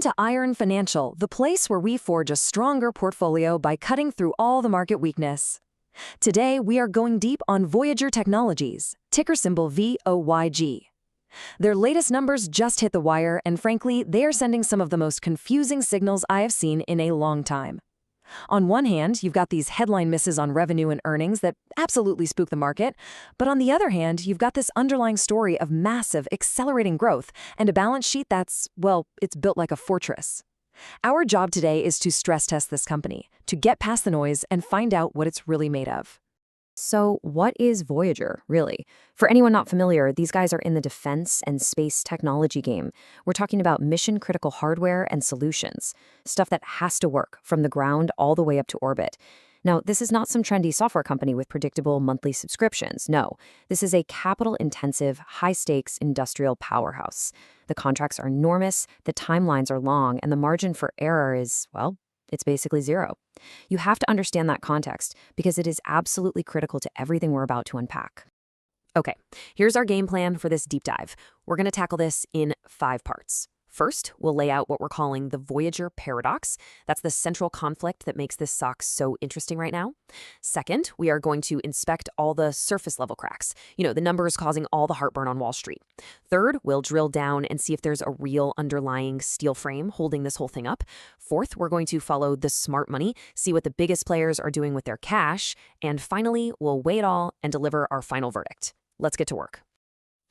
to Iron Financial, the place where we forge a stronger portfolio by cutting through all the market weakness. Today, we are going deep on Voyager Technologies, ticker symbol VOYG. Their latest numbers just hit the wire, and frankly, they are sending some of the most confusing signals I have seen in a long time. On one hand, you've got these headline misses on revenue and earnings that absolutely spook the market, but on the other hand, you've got this underlying story of massive, accelerating growth and a balance sheet that's, well, it's built like a fortress. Our job today is to stress test this company, to get past the noise and find out what it's really made of. So what is Voyager, really? For anyone not familiar, these guys are in the defense and space technology game. We're talking about mission-critical hardware and solutions, stuff that has to work from the ground all the way up to orbit. Now, this is not some trendy software company with predictable monthly subscriptions. No, this is a capital-intensive, high-stakes industrial powerhouse. The contracts are enormous, the timelines are long, and the margin for error is, well, it's basically zero. You have to understand that context because it is absolutely critical to everything we're about to unpack. Okay, here's our game plan for this deep dive. We're going to tackle this in 5 parts. First, we'll lay out what we're calling the Voyager paradox. That's the central conflict that makes this stock so interesting right now. Second, we are going to inspect all the surface level cracks, the numbers causing all the heartburn on Wall Street. Third, we'll drill down and see if there's a real underlying steel frame holding this whole thing up. Fourth, we're going to follow the smart money, see what the biggest players are doing with their cash. And finally, we'll weigh it all and deliver our final verdict. Let's get to work.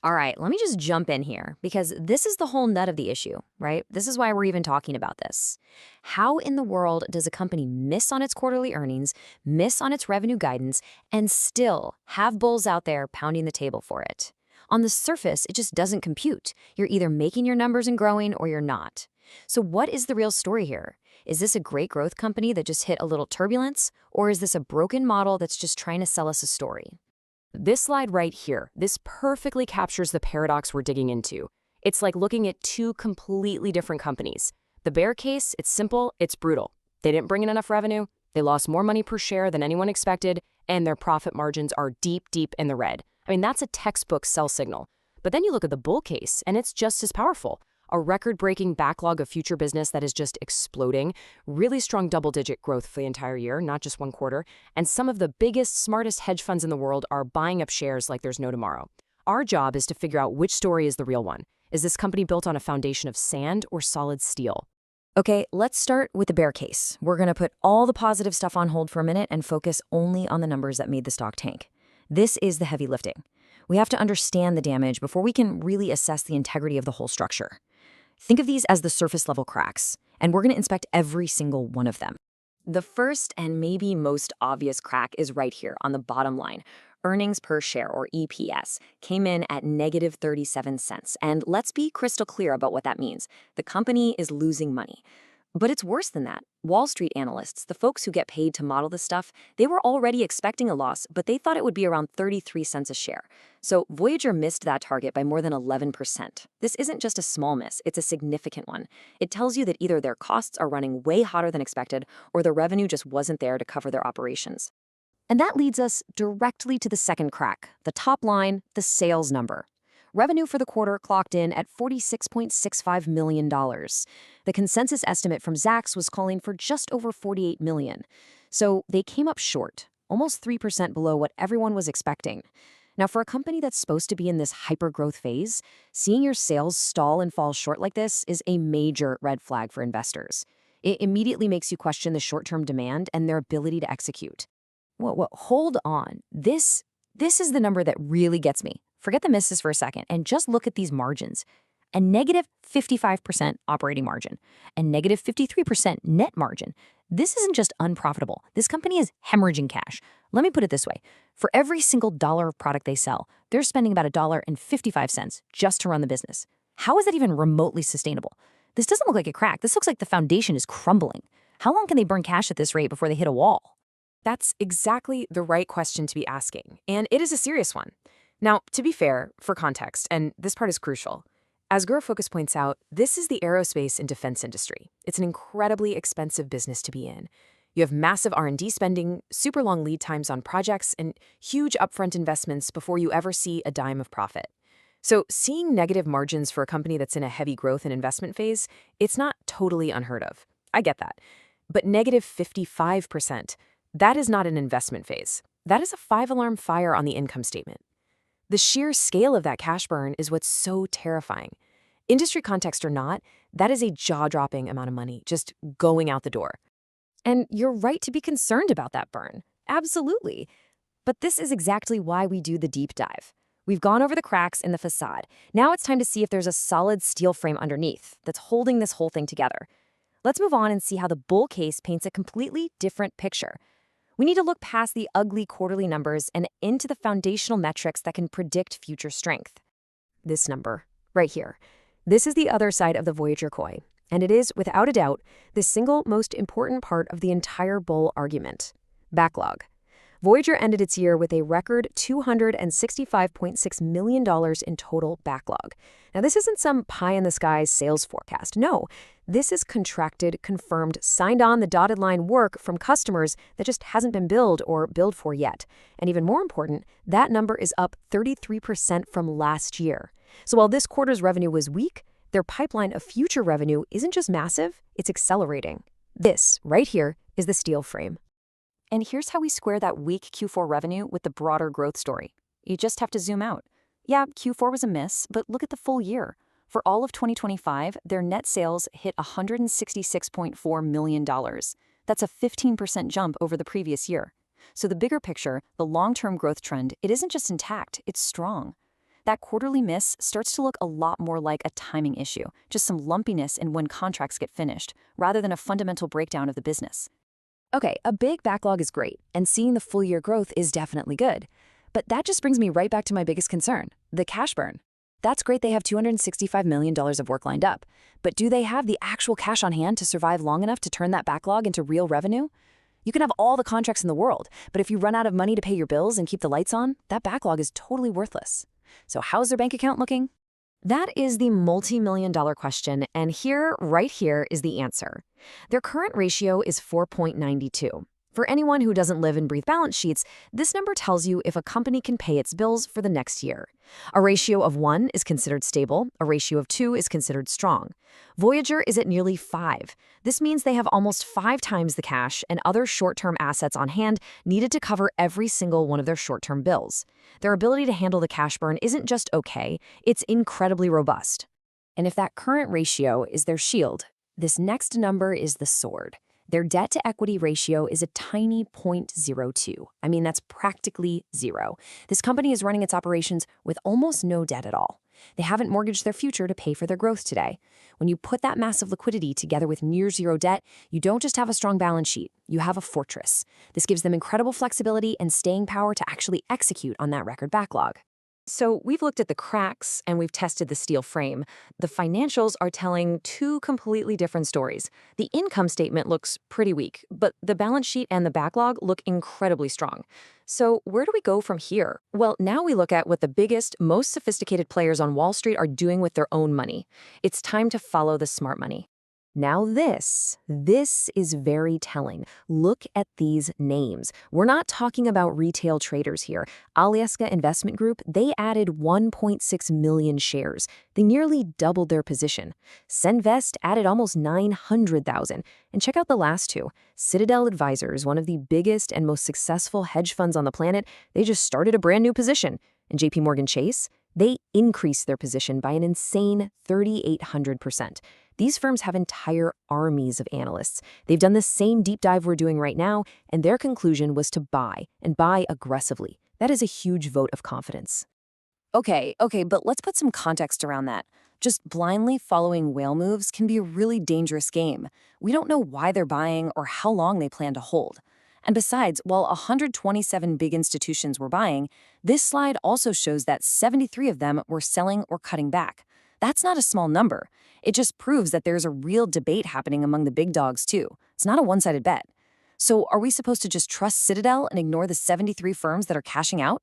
All right, let me just jump in here because this is the whole nut of the issue, right? This is why we're even talking about this. How in the world does a company miss on its quarterly earnings, miss on its revenue guidance, and still have bulls out there pounding the table for it? On the surface, it just doesn't compute. You're either making your numbers and growing or you're not. So what is the real story here? Is this a great growth company that just hit a little turbulence? Or is this a broken model that's just trying to sell us a story? This slide right here, this perfectly captures the paradox we're digging into. It's like looking at 2 completely different companies. The bear case, it's simple, it's brutal. They didn't bring in enough revenue, they lost more money per share than anyone expected, and their profit margins are deep, deep in the red. I mean, that's a textbook sell signal. But then you look at the bull case, and it's just as powerful. A record-breaking backlog of future business that is just exploding, really strong double-digit growth for the entire year, not just one quarter, and some of the biggest, smartest hedge funds in the world are buying up shares like there's no tomorrow. Our job is to figure out which story is the real one. Is this company built on a foundation of sand or solid steel? Okay, let's start with the bear case. We're going to put all the positive stuff on hold for a minute and focus only on the numbers that made the stock tank. This is the heavy lifting. We have to understand the damage before we can really assess the integrity of the whole structure. Think of these as the surface level cracks, and we're going to inspect every single one of them. The first and maybe most obvious crack is right here on the bottom line. Earnings per share, or EPS, came in at negative 37 cents. And let's be crystal clear about what that means. The company is losing money. But it's worse than that. Wall Street analysts, the folks who get paid to model this stuff, they were already expecting a loss, but they thought it would be around 33 cents a share. So Voyager missed that target by more than 11%. This isn't just a small miss, it's a significant one. It tells you that either their costs are running way hotter than expected, or the revenue just wasn't there to cover their operations. And that leads us directly to the second crack, the top line, the sales number. Revenue for the quarter clocked in at $46.65 million. The consensus estimate from Zacks was calling for just over $48 million. So they came up short, almost 3% below what everyone was expecting. Now, for a company that's supposed to be in this hyper-growth phase, seeing your sales stall and fall short like this is a major red flag for investors. It immediately makes you question the short-term demand and their ability to execute. Whoa, hold on. This is the number that really gets me. Forget the misses for a second and just look at these margins. A negative 55% operating margin, a negative 53% net margin. This isn't just unprofitable. This company is hemorrhaging cash. Let me put it this way. For every single dollar of product they sell, they're spending about $1.55 just to run the business. How is that even remotely sustainable? This doesn't look like a crack. This looks like the foundation is crumbling. How long can they burn cash at this rate before they hit a wall? That's exactly the right question to be asking, and it is a serious one. Now, to be fair, for context, and this part is crucial, as Guru Focus points out, this is the aerospace and defense industry. It's an incredibly expensive business to be in. You have massive R&D spending, super long lead times on projects, and huge upfront investments before you ever see a dime of profit. So seeing negative margins for a company that's in a heavy growth and investment phase, it's not totally unheard of. I get that. But negative 55%, that is not an investment phase. That is a 5-alarm fire on the income statement. The sheer scale of that cash burn is what's so terrifying. Industry context or not, that is a jaw-dropping amount of money just going out the door. And you're right to be concerned about that burn. Absolutely. But this is exactly why we do the deep dive. We've gone over the cracks in the facade. Now it's time to see if there's a solid steel frame underneath that's holding this whole thing together. Let's move on and see how the bull case paints a completely different picture. We need to look past the ugly quarterly numbers and into the foundational metrics that can predict future strength. This number, right here. This is the other side of the Voyager coin, and it is, without a doubt, the single most important part of the entire bull argument. Backlog. Voyager ended its year with a record $265.6 million in total backlog. Now, this isn't some pie-in-the-sky sales forecast. No, this is contracted, confirmed, signed-on the dotted line work from customers that just hasn't been billed or billed for yet. And even more important, that number is up 33% from last year. So while this quarter's revenue was weak, their pipeline of future revenue isn't just massive, it's accelerating. This, right here, is the steel frame. And here's how we square that weak Q4 revenue with the broader growth story. You just have to zoom out. Yeah, Q4 was a miss, but look at the full year. For all of 2025, their net sales hit $166.4 million. That's a 15% jump over the previous year. So the bigger picture, the long-term growth trend, it isn't just intact, it's strong. That quarterly miss starts to look a lot more like a timing issue, just some lumpiness in when contracts get finished, rather than a fundamental breakdown of the business. Okay, a big backlog is great, and seeing the full year growth is definitely good. But that just brings me right back to my biggest concern, the cash burn. That's great they have $265 million of work lined up, but do they have the actual cash on hand to survive long enough to turn that backlog into real revenue? You can have all the contracts in the world, but if you run out of money to pay your bills and keep the lights on, that backlog is totally worthless. So how's their bank account looking? That is the multi-million-dollar question, and right here, is the answer. Their current ratio is 4.92. For anyone who doesn't live and breathe balance sheets, this number tells you if a company can pay its bills for the next year. A ratio of 1 is considered stable, a ratio of 2 is considered strong. Voyager is at nearly 5. This means they have almost 5 times the cash and other short-term assets on hand needed to cover every single one of their short-term bills. Their ability to handle the cash burn isn't just okay, it's incredibly robust. And if that current ratio is their shield, this next number is the sword. Their debt-to-equity ratio is a tiny 0.02. I mean, that's practically zero. This company is running its operations with almost no debt at all. They haven't mortgaged their future to pay for their growth today. When you put that massive liquidity together with near zero debt, you don't just have a strong balance sheet, you have a fortress. This gives them incredible flexibility and staying power to actually execute on that record backlog. So we've looked at the cracks and we've tested the steel frame. The financials are telling two completely different stories. The income statement looks pretty weak, but the balance sheet and the backlog look incredibly strong. So where do we go from here? Well, now we look at what the biggest, most sophisticated players on Wall Street are doing with their own money. It's time to follow the smart money. Now this is very telling. Look at these names. We're not talking about retail traders here. Alyeska Investment Group, they added 1.6 million shares. They nearly doubled their position. Senvest added almost 900,000. And check out the last two. Citadel Advisors, one of the biggest and most successful hedge funds on the planet, they just started a brand new position. And JP Morgan Chase, they increased their position by an insane 3,800%. These firms have entire armies of analysts. They've done the same deep dive we're doing right now, and their conclusion was to buy, and buy aggressively. That is a huge vote of confidence. Okay, but let's put some context around that. Just blindly following whale moves can be a really dangerous game. We don't know why they're buying or how long they plan to hold. And besides, while 127 big institutions were buying, this slide also shows that 73 of them were selling or cutting back. That's not a small number. It just proves that there's a real debate happening among the big dogs, too. It's not a one-sided bet. So are we supposed to just trust Citadel and ignore the 73 firms that are cashing out?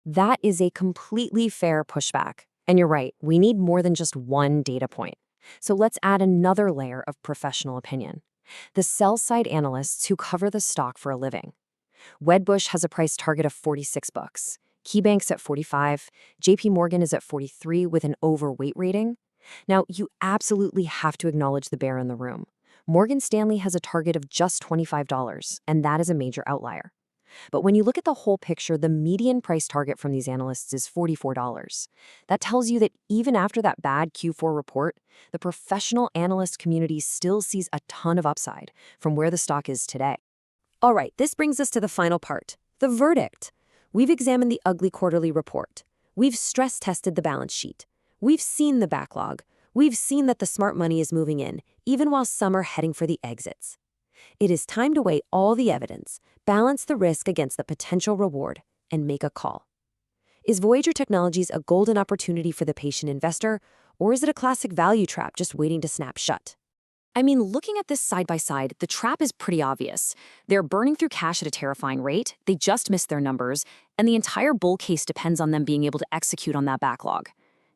That is a completely fair pushback. And you're right, we need more than just one data point. So let's add another layer of professional opinion. The sell-side analysts who cover the stock for a living. Wedbush has a price target of $46. KeyBank's at 45, JP Morgan is at 43 with an overweight rating. Now, you absolutely have to acknowledge the bear in the room. Morgan Stanley has a target of just $25, and that is a major outlier. But when you look at the whole picture, the median price target from these analysts is $44. That tells you that even after that bad Q4 report, the professional analyst community still sees a ton of upside from where the stock is today. All right, this brings us to the final part, the verdict. We've examined the ugly quarterly report. We've stress-tested the balance sheet. We've seen the backlog. We've seen that the smart money is moving in, even while some are heading for the exits. It is time to weigh all the evidence, balance the risk against the potential reward, and make a call. Is Voyager Technologies a golden opportunity for the patient investor, or is it a classic value trap just waiting to snap shut? I mean, looking at this side by side, the trap is pretty obvious. They're burning through cash at a terrifying rate, they just missed their numbers, and the entire bull case depends on them being able to execute on that backlog.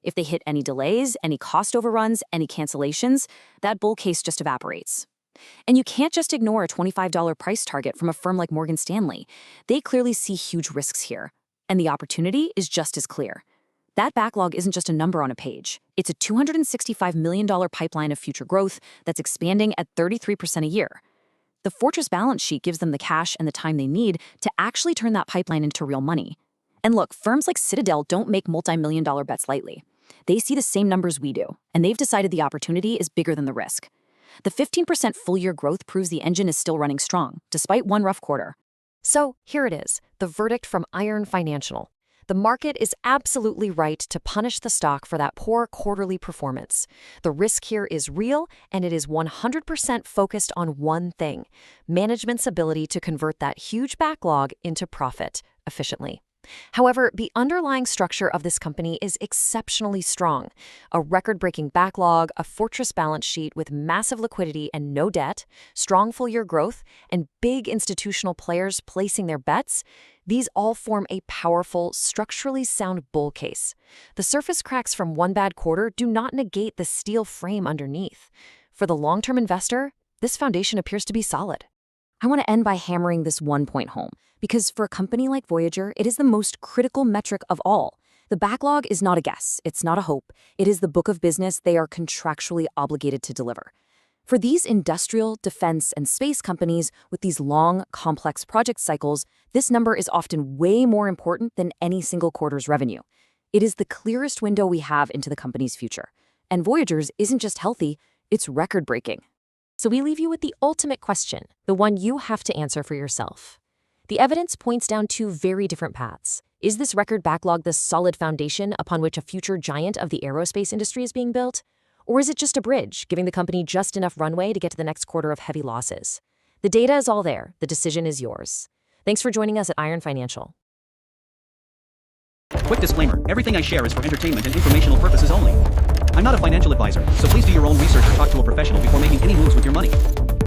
If they hit any delays, any cost overruns, any cancellations, that bull case just evaporates. And you can't just ignore a $25 price target from a firm like Morgan Stanley. They clearly see huge risks here, and the opportunity is just as clear. That backlog isn't just a number on a page. It's a $265 million pipeline of future growth that's expanding at 33% a year. The fortress balance sheet gives them the cash and the time they need to actually turn that pipeline into real money. And look, firms like Citadel don't make multi-million-dollar bets lightly. They see the same numbers we do, and they've decided the opportunity is bigger than the risk. The 15% full-year growth proves the engine is still running strong, despite one rough quarter. So here it is, the verdict from Iron Financial. The market is absolutely right to punish the stock for that poor quarterly performance. The risk here is real, and it is 100% focused on one thing: management's ability to convert that huge backlog into profit efficiently. However, the underlying structure of this company is exceptionally strong. A record-breaking backlog, a fortress balance sheet with massive liquidity and no debt, strong full-year growth, and big institutional players placing their bets. These all form a powerful, structurally sound bull case. The surface cracks from one bad quarter do not negate the steel frame underneath. For the long-term investor, this foundation appears to be solid. I want to end by hammering this one point home, because for a company like Voyager, it is the most critical metric of all. The backlog is not a guess, it's not a hope, it is the book of business they are contractually obligated to deliver. For these industrial, defense, and space companies with these long, complex project cycles, this number is often way more important than any single quarter's revenue. It is the clearest window we have into the company's future. And Voyager's isn't just healthy, it's record-breaking. So we leave you with the ultimate question, the one you have to answer for yourself. The evidence points down two very different paths. Is this record backlog the solid foundation upon which a future giant of the aerospace industry is being built? Or is it just a bridge, giving the company just enough runway to get to the next quarter of heavy losses? The data is all there. The decision is yours. Thanks for joining us at Iron Financial. Quick disclaimer, everything I share is for entertainment and informational purposes only. I'm not a financial advisor, so please do your own research or talk to a professional before making any moves with your money.